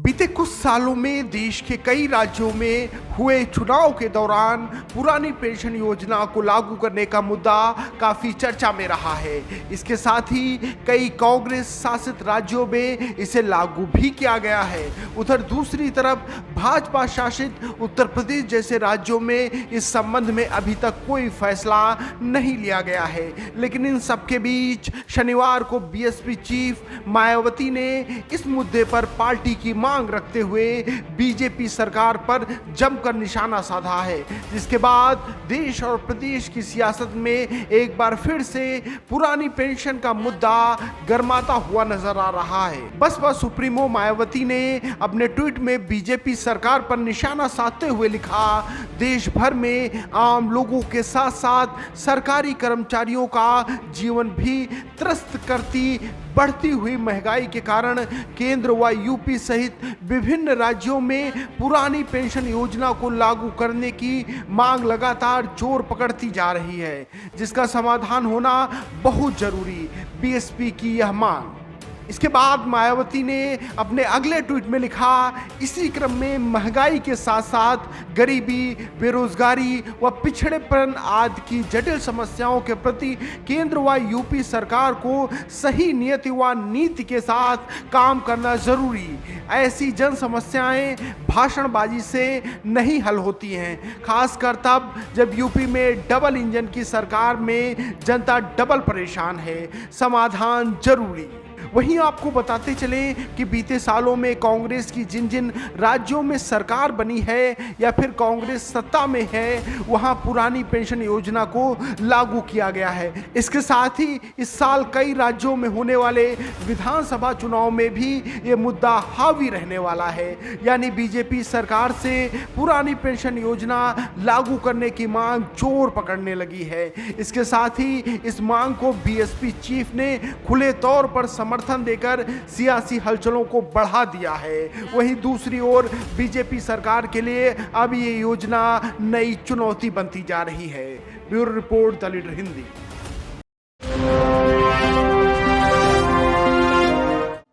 बीते कुछ सालों में देश के कई राज्यों में हुए चुनाव के दौरान पुरानी पेंशन योजना को लागू करने का मुद्दा काफी चर्चा में रहा है। इसके साथ ही कई कांग्रेस शासित राज्यों में इसे लागू भी किया गया है। उधर दूसरी तरफ भाजपा शासित उत्तर प्रदेश जैसे राज्यों में इस संबंध में अभी तक कोई फैसला नहीं लिया गया है। लेकिन इन सबके बीच शनिवार को बीएसपी चीफ मायावती ने इस मुद्दे पर पार्टी की मांग रखते हुए बीजेपी सरकार पर जमकर निशाना साधा है, जिसके बाद देश और प्रदेश की सियासत में एक बार फिर से पुरानी पेंशन का मुद्दा गर्माता हुआ नजर आ रहा है। बसपा सुप्रीमो मायावती ने अपने ट्वीट में बीजेपी सरकार पर निशाना साधते हुए लिखा, देश भर में आम लोगों के साथ साथ सरकारी कर्मचारियों का जीवन भी त्रस्त करती बढ़ती हुई महंगाई के कारण केंद्र व यूपी सहित विभिन्न राज्यों में पुरानी पेंशन योजना को लागू करने की मांग लगातार जोर पकड़ती जा रही है, जिसका समाधान होना बहुत जरूरी। बीएसपी की यह मांग। इसके बाद मायावती ने अपने अगले ट्वीट में लिखा, इसी क्रम में महंगाई के साथ साथ गरीबी, बेरोजगारी व पिछड़ेपन आदि की जटिल समस्याओं के प्रति केंद्र व यूपी सरकार को सही नियति व नीति के साथ काम करना जरूरी। ऐसी जन समस्याएं भाषणबाजी से नहीं हल होती हैं, खासकर तब जब यूपी में डबल इंजन की सरकार में जनता डबल परेशान है। समाधान जरूरी। वहीं आपको बताते चले कि बीते सालों में कांग्रेस की जिन जिन राज्यों में सरकार बनी है या फिर कांग्रेस सत्ता में है, वहां पुरानी पेंशन योजना को लागू किया गया है। इसके साथ ही इस साल कई राज्यों में होने वाले विधानसभा चुनाव में भी ये मुद्दा हावी रहने वाला है। यानी बीजेपी सरकार से पुरानी पेंशन योजना लागू करने की मांग जोर पकड़ने लगी है। इसके साथ ही इस मांग को बीएसपी चीफ ने खुले तौर पर समर्थन देकर सियासी हलचलों को बढ़ा दिया है। वहीं दूसरी ओर बीजेपी सरकार के लिए अब ये योजना नई चुनौती बनती जा रही है। Bureau report, the leader Hindi.